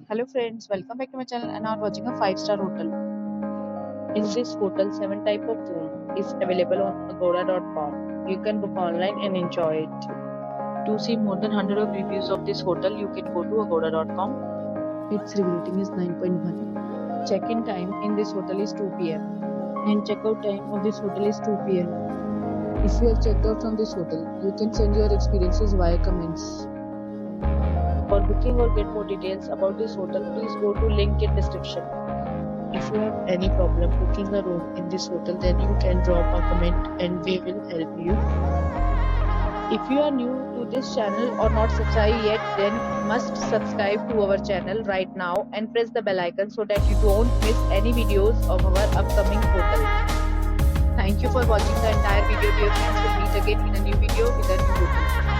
Hello friends, welcome back to my channel and are watching a 5-star hotel. In this hotel, 7 type of room is available on agoda.com. You can book online and enjoy it. To see more than 100 of reviews of this hotel, you can go to agoda.com. Its review rating is 9.1. Check-in time in this hotel is 2 p.m. and check-out time of this hotel is 2 p.m. If you are checked out from this hotel, you can send your experiences via comments. For booking or get more details about this hotel, please go to link in description. If you have any problem booking a room in this hotel, then you can drop a comment and we will help you. If you are new to this channel or not subscribed yet, then must subscribe to our channel right now and press the bell icon so that you don't miss any videos of our upcoming hotel. Thank you for watching the entire video, dear friends. We'll meet again in a new video with a new hotel.